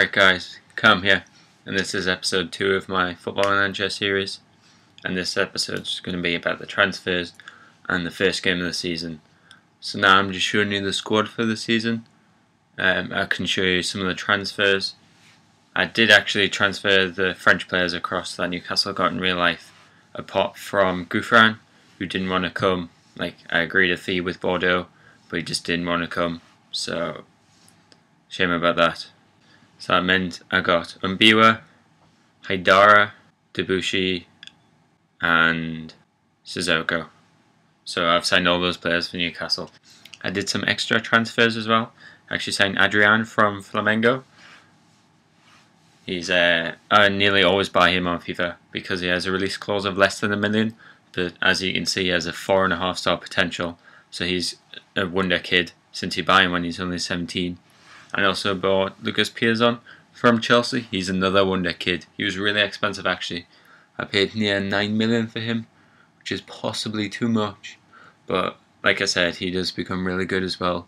Alright guys, Cam here, and this is episode 2 of my Football Manger series, and this episode is going to be about the transfers and the first game of the season. So now I'm just showing you the squad for the season. I can show you some of the transfers. I did actually transfer the French players across that Newcastle got in real life, apart from Gouffran, who didn't want to come. I agreed a fee with Bordeaux, but he just didn't want to come, so shame about that. So that meant I got Umbiwa, Haidara, Debuchy, and Sissoko. So I've signed all those players for Newcastle. I did some extra transfers as well. I actually signed Adrian from Flamengo. I nearly always buy him on FIFA because he has a release clause of less than $1 million, but as you can see he has a 4.5 star potential. So he's a wonder kid since you buy him when he's only 17. I also bought Lucas Piazon from Chelsea. He's another wonder kid. He was really expensive actually. I paid near 9 million for him, which is possibly too much. But like I said, he does become really good as well.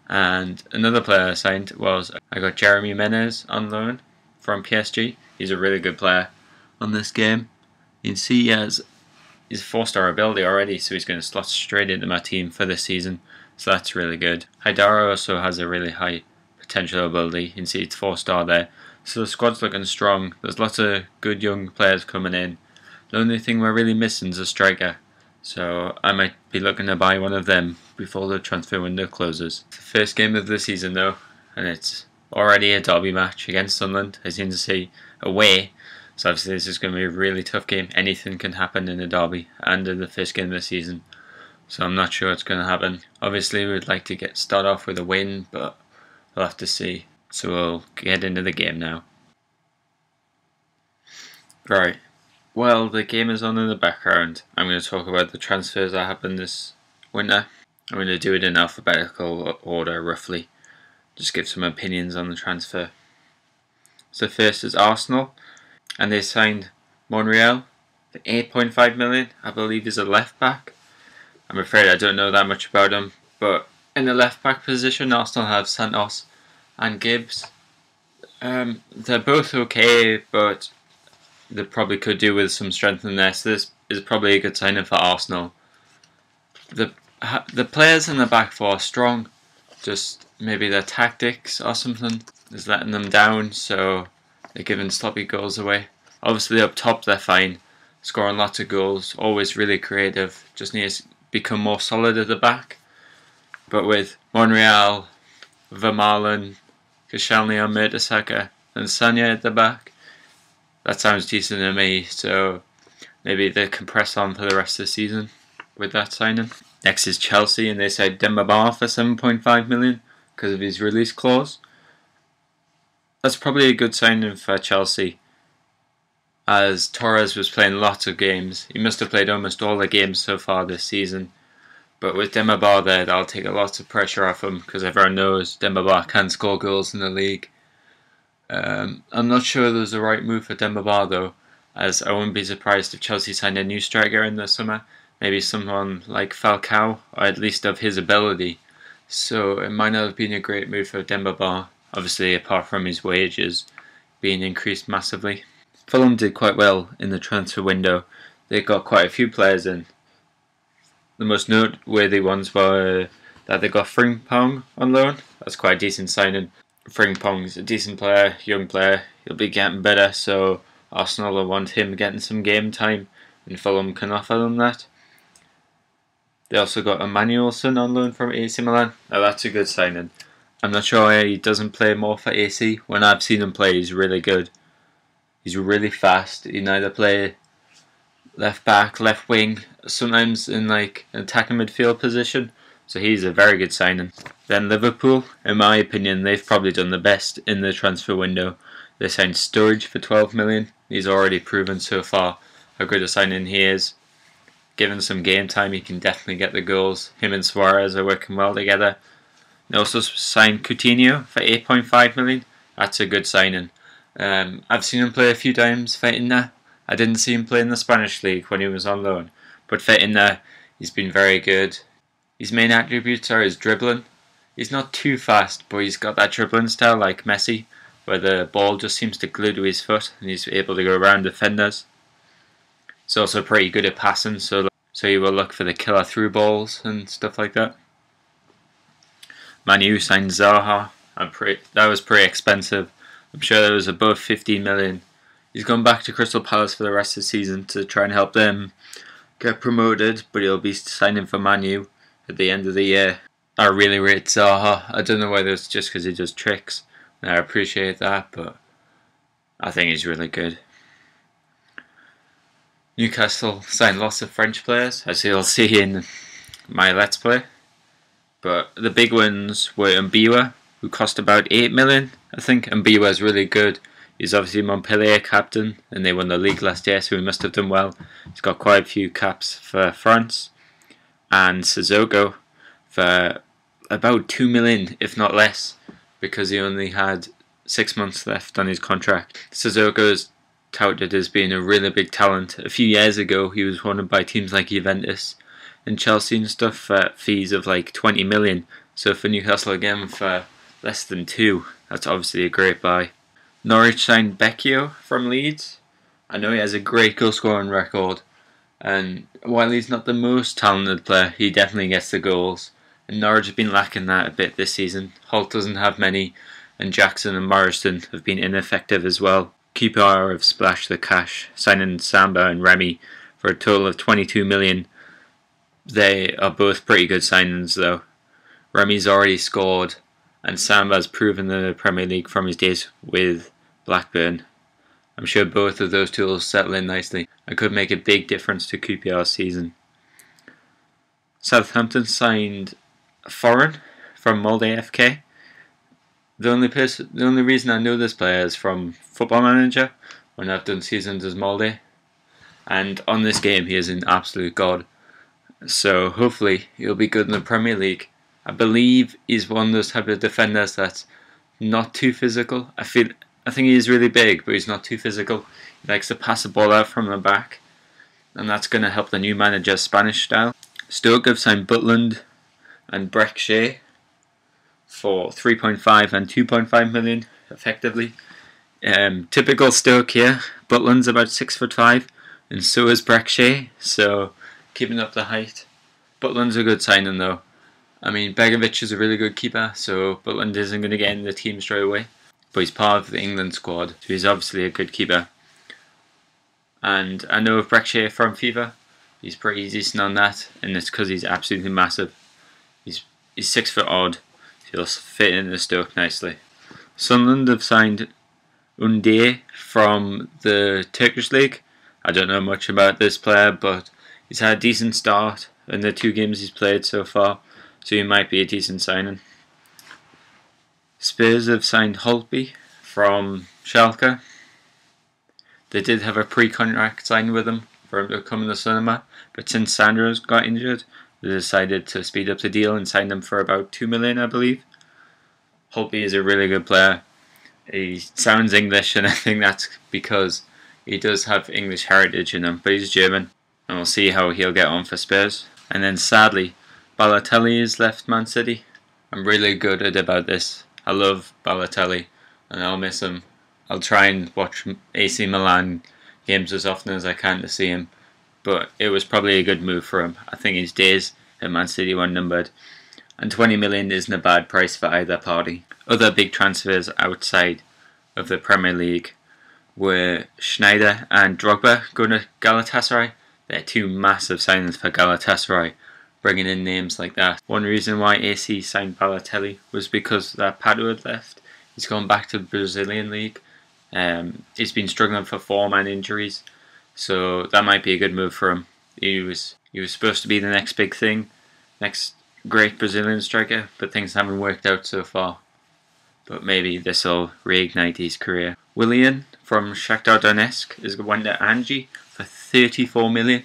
And another player I signed was, I got Jeremy Menez on loan from PSG. He's a really good player on this game. You can see he has his 4-star ability already, so he's going to slot straight into my team for this season. So that's really good. Haidara also has a really high potential ability. You can see it's 4-star there. So the squad's looking strong. There's lots of good young players coming in. The only thing we're really missing is a striker. So I might be looking to buy one of them before the transfer window closes. It's the first game of the season though, and it's already a derby match against Sunderland, as you can see, away. So obviously this is going to be a really tough game. Anything can happen in a derby and in the first game of the season. So I'm not sure what's going to happen. Obviously we'd like to start off with a win, but we'll have to see. So we'll get into the game now. Right. Well, the game is on in the background. I'm going to talk about the transfers that happened this winter. I'm going to do it in alphabetical order, roughly. Just give some opinions on the transfer. So first is Arsenal, and they signed Monreal for 8.5 million. I believe he's a left back. I'm afraid I don't know that much about him, but in the left back position, Arsenal have Santos and Gibbs. They're both okay, but they probably could do with some strength in there. So this is probably a good signing for Arsenal. The players in the back four are strong. Just maybe their tactics or something is letting them down, so they're giving sloppy goals away. Obviously up top they're fine, scoring lots of goals, always really creative. Just need to become more solid at the back. But with Monreal, Vermaelen, Koscielny, Mertesacker and Sanya at the back, that sounds decent to me, so maybe they can press on for the rest of the season with that signing. Next is Chelsea, and they signed Demba Ba for 7.5 million because of his release clause. That's probably a good signing for Chelsea, as Torres was playing lots of games. He must have played almost all the games so far this season. But with Demba Ba there, that'll take a lot of pressure off him, because everyone knows Demba Ba can score goals in the league. I'm not sure there's a right move for Demba Ba though, as I wouldn't be surprised if Chelsea signed a new striker in the summer. Maybe someone like Falcao, or at least of his ability. So it might not have been a great move for Demba Ba, obviously apart from his wages being increased massively. Fulham did quite well in the transfer window. They got quite a few players in. The most noteworthy ones were that they got Frimpong on loan. That's quite a decent signing. Frimpong's a decent player, young player. He'll be getting better, so Arsenal will want him getting some game time, and Fulham can offer them that. They also got Emmanuelson on loan from AC Milan. Now that's a good signing. I'm not sure why he doesn't play more for AC. When I've seen him play, he's really good. He's really fast. He can either play left back, left wing, sometimes in an attacking midfield position. So he's a very good signing. Then Liverpool, in my opinion, they've probably done the best in the transfer window. They signed Sturridge for 12 million. He's already proven so far how good a signing he is. Given some game time, he can definitely get the goals. Him and Suarez are working well together. They also signed Coutinho for 8.5 million. That's a good signing. I've seen him play a few times for Inter. I didn't see him play in the Spanish league when he was on loan, but for Inter, he's been very good. His main attributes are his dribbling. He's not too fast, but he's got that dribbling style like Messi. where the ball just seems to glue to his foot and he's able to go around defenders. He's also pretty good at passing, so he will look for the killer through balls and stuff like that. Man U signed Zaha. That was pretty expensive. I'm sure that was above 15 million. He's gone back to Crystal Palace for the rest of the season to try and help them get promoted, but he'll be signing for Man U at the end of the year. I really rate Zaha. I don't know whether it's just because he does tricks, and I appreciate that, but I think he's really good. Newcastle signed lots of French players, as you'll see in my Let's Play. But the big ones were Mbiwa, who cost about 8 million, I think. Mbiwa is really good. He's obviously Montpellier captain, and they won the league last year, so he must have done well. He's got quite a few caps for France. And Sissoko for about 2 million, if not less, because he only had 6 months left on his contract. Sissoko is touted as being a really big talent. A few years ago, he was wanted by teams like Juventus and Chelsea and stuff for fees of like 20 million. So for Newcastle again for less than 2, that's obviously a great buy. Norwich signed Becchio from Leeds. I know he has a great goal scoring record, and while he's not the most talented player, he definitely gets the goals. And Norwich have been lacking that a bit this season. Holt doesn't have many, and Jackson and Morrison have been ineffective as well. QPR have splashed the cash, signing Samba and Remy for a total of 22 million. They are both pretty good signings though. Remy's already scored, and Samba's proven the Premier League from his days with Blackburn. I'm sure both of those two will settle in nicely and could make a big difference to QPR's season. Southampton signed Foreign from Molde FK. The only reason I know this player is from Football Manager, when I've done seasons as Molde, and on this game he is an absolute god. So hopefully he'll be good in the Premier League. I believe he's one of those type of defenders that's not too physical. I think he's really big, but he's not too physical. He likes to pass the ball out from the back, and that's going to help the new manager's Spanish style. Stoke have signed Butland and Breck Shea for 3.5 and 2.5 million, effectively. Typical Stoke here. Butland's about 6'5", and so is Breck Shea, so keeping up the height. Butland's a good signing though. I mean, Begovic is a really good keeper, so Butland isn't going to get in the team straight away, but he's part of the England squad, so he's obviously a good keeper. And I know of Breck Shea from FIFA. He's pretty decent on that, and it's because he's absolutely massive. He's 6 foot odd, so he'll fit in the Stoke nicely. Sunderland have signed Undiye from the Turkish league. I don't know much about this player, but he's had a decent start in the 2 games he's played so far, so he might be a decent signing. Spurs have signed Holtby from Schalke. They did have a pre-contract signed with him for him to come in the summer, but since Sandro's got injured, they decided to speed up the deal and sign him for about 2 million, I believe. Holtby is a really good player. He sounds English, and I think that's because he does have English heritage in him, but he's German, and we'll see how he'll get on for Spurs. And then sadly, Balotelli has left Man City. I'm really gutted about this. I love Balotelli, and I'll miss him. I'll try and watch AC Milan games as often as I can to see him, but it was probably a good move for him. I think his days at Man City were numbered, and 20 million isn't a bad price for either party. Other big transfers outside of the Premier League were Schneider and Drogba going to Galatasaray. They're 2 massive signings for Galatasaray, bringing in names like that. One reason why AC signed Balotelli was because that Pato had left. He's gone back to the Brazilian league. He's been struggling for form and injuries, so that might be a good move for him. He was supposed to be the next big thing, next great Brazilian striker, but things haven't worked out so far. But maybe this will reignite his career. Willian from Shakhtar Donetsk is going to Angie for 34 million.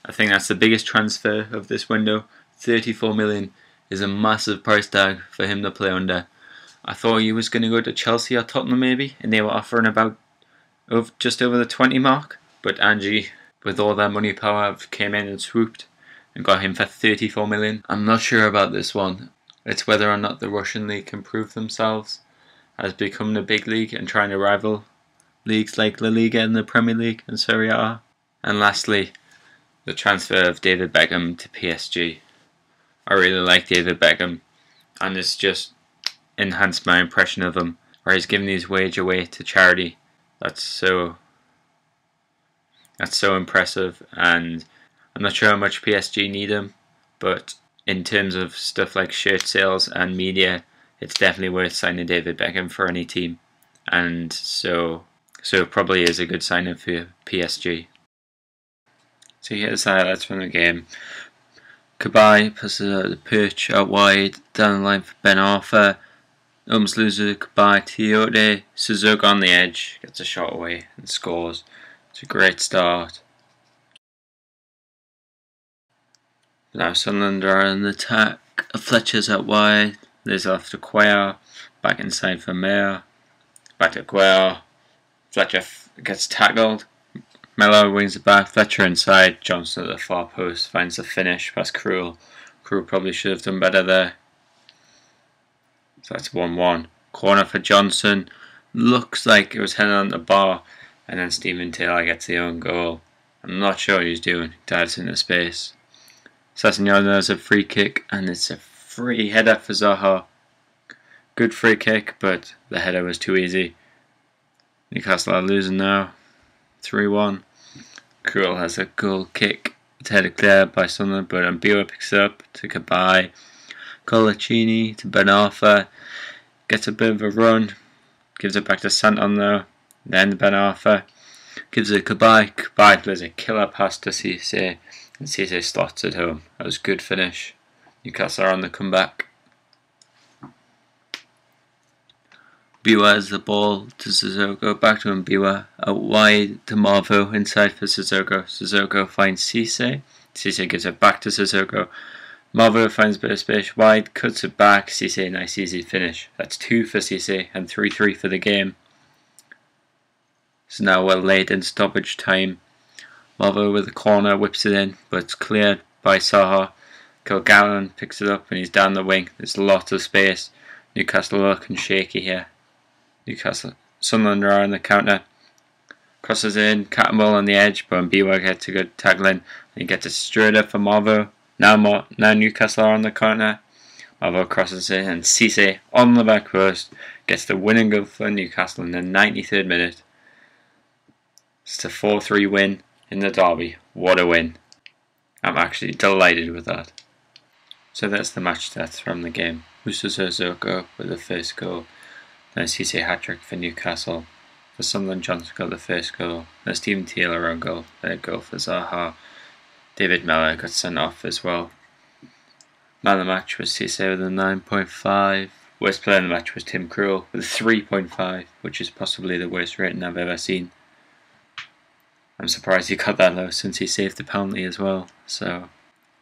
I think that's the biggest transfer of this window. 34 million is a massive price tag for him to play under. I thought he was going to go to Chelsea or Tottenham maybe, and they were offering about just over the 20 mark. But Angie, with all their money power, came in and swooped and got him for 34 million. I'm not sure about this one. It's whether or not the Russian league can prove themselves. as becoming a big league and trying to rival leagues like La Liga and the Premier League and Serie A. And lastly, the transfer of David Beckham to PSG. I really like David Beckham, and it's just enhanced my impression of him, where he's giving his wage away to charity. That's so impressive, and I'm not sure how much PSG need him, but in terms of stuff like shirt sales and media, it's definitely worth signing David Beckham for any team, and so it probably is a good signing for PSG. So here's the highlights from the game. Kabay passes out the perch out wide, down the line for Ben Arthur. Almost loses Kabay, Tiote, Suzuki on the edge, gets a shot away and scores. It's a great start. Now Sunderland are in the attack. Fletcher's out wide. There's off to Cuellar. Back inside for Mayer. Back to Cuellar. Fletcher gets tackled. Mello wings it back. Fletcher inside. Johnson at the far post. Finds the finish past Krul. Krul probably should have done better there. So that's 1-1. Corner for Johnson. Looks like it was headed on the bar. And then Stephen Taylor gets the own goal. I'm not sure what he's doing. Dives into space. Sassignon has a free kick, and it's a free header for Zaha. Good free kick, but the header was too easy. Newcastle are losing now. 3-1. Krul has a goal kick. It's headed clear by Sunderland, but Mbiwa picks it up to Kabay. Colaccini to Ben Arthur. Gets a bit of a run. Gives it back to Santon though. Then Ben Arthur. Gives it Kabay. Kabay plays a killer pass to Cisse. And Cisse slots it home. That was a good finish. Newcastle are on the comeback. Mbiwa has the ball to Sissoko. Back to Mbiwa. Out wide to Marvo. Inside for Sissoko. Sissoko finds Cisse. Cisse gives it back to Sissoko. Marvo finds a bit of space wide. Cuts it back. Cisse, nice easy finish. That's 2 for Cisse and 3-3 for the game. It's now well late in stoppage time. Marvo with a corner whips it in, but it's cleared by Zaha. Kilgallen picks it up and he's down the wing. There's lots of space. Newcastle are looking shaky here. Sunderland are on the counter. Crosses in, cat and ball on the edge, but Mbiwa gets a good tackling and he gets it straight up for Marvo. Now Newcastle are on the counter. Marvo crosses in and Cisse on the back post gets the winning goal for Newcastle in the 93rd minute. It's a 4-3 win in the derby. What a win. I'm actually delighted with that. So that's the match stats from the game. Musa Sissoko with the first goal. Then Cisse hat-trick for Newcastle. For Sunderland, Johnson got the first goal. Then Stephen Taylor on goal. Then a goal for Zaha. David Mello got sent off as well. Man of the match was Cisse with a 9.5. Worst player in the match was Tim Krul with a 3.5, which is possibly the worst rating I've ever seen. I'm surprised he got that low since he saved the penalty as well. So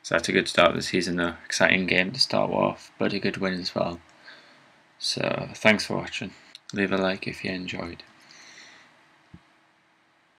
that's a good start of the season though. Exciting game to start off, but a good win as well. So thanks for watching. Leave a like if you enjoyed.